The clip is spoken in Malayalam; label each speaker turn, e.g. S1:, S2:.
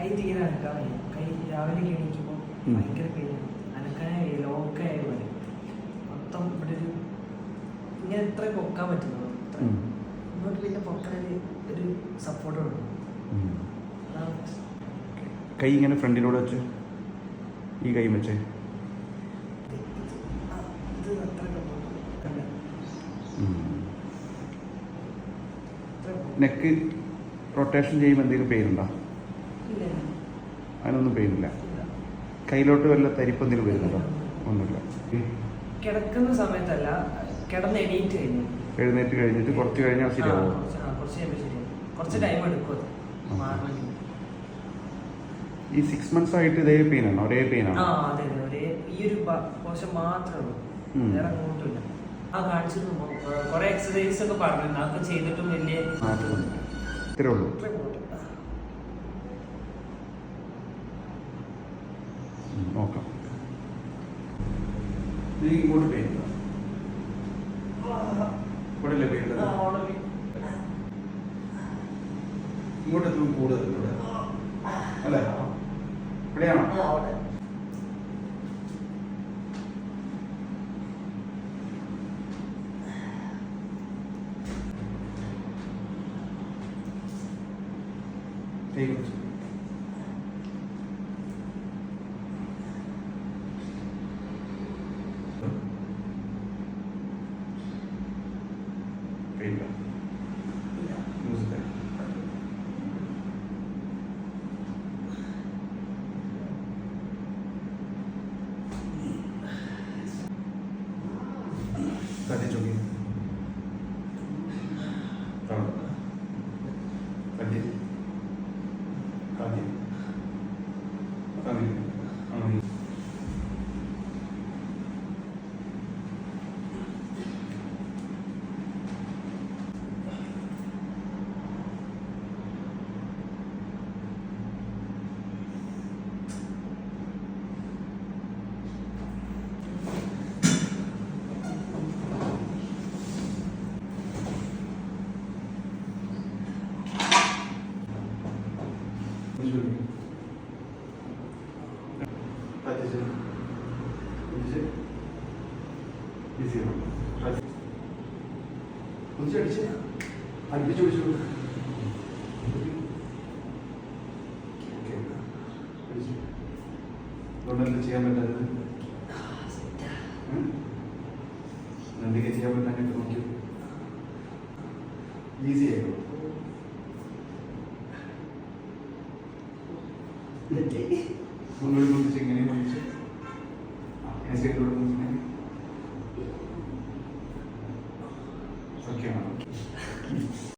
S1: കൈ തീരെ അനക്കാൻ വയ്യ. കൈ രാവിലെ എണീക്കുമ്പോൾ ഭയങ്കര പെയിനാണ്. അനക്കാനായി ലോക്കായി പോലെ മൊത്തം ഇവിടെ ഒരു ഇങ്ങനെ എത്ര പൊക്കാൻ പറ്റുന്നുള്ളൂ. ഇങ്ങോട്ട് പിന്നെ പൊക്കാൻ ഒരു സപ്പോർട്ട് ഉണ്ട്.
S2: കൈ ഇങ്ങനെ ഫ്രണ്ടിലൂടെ വെച്ച് ഈ കൈ വെച്ചേ
S1: ഇത് അത്ര
S2: നെക്ക് റൊട്ടേഷൻ ചെയ്യുമ്പോൾ എന്തെങ്കിലും പെയിൻ ഉണ്ടോ? അതിനൊന്നും പെയിൻ ഇല്ല. കയ്യിലോട്ട് വല്ല തരിപ്പ് എന്തെങ്കിലും വരുന്നുണ്ടോ? ഒന്നുമില്ല.
S1: കിടക്കുന്ന സമയത്തല്ല, കിടന്ന്
S2: എഴുന്നേറ്റ് കഴിഞ്ഞിട്ട് കുറച്ച് കഴിഞ്ഞാൽ ശരിയാവും.
S1: കുറച്ച് ടൈം എടുക്കും.
S2: ഈ 6 months ആയിട്ട് ഇതേ പെയിൻ ആണോ? ഒരേ പെയിൻ ആണോ?
S1: അതെ ഒരേ ഈ ഒരു പോഷൻ മാത്രമേ ഉള്ളൂ, വേറെ അങ്ങോട്ടില്ല. കാണിച്ചിരുന്നു കുറെ എക്സസൈസ് ഒക്കെ പറഞ്ഞു, അതൊക്കെ ചെയ്തിട്ടും വലിയ
S2: ഇത്രേ ഉള്ളൂ. നോക്കാം. ഇങ്ങോട്ട് പെയിൻ ഇവിടെ പെയിൻ ഇങ്ങോട്ട് എത്തുമ്പോൾ കൂടുതൽ അല്ലേ? ഇവിടെയാണോ? Tadi jogging. Tahu. Tadi. Tadi. Tadi. Tadi. ചെയ്യാൻ പറ്റാത്തത് എന്തൊക്കെ ചെയ്യാൻ പറ്റാനൊക്കെ നോക്കി ഈസി ആയിരുന്നു. മുന്നോട്ട് കുറിച്ച് എങ്ങനെ കുറിച്ച് ഓക്കെ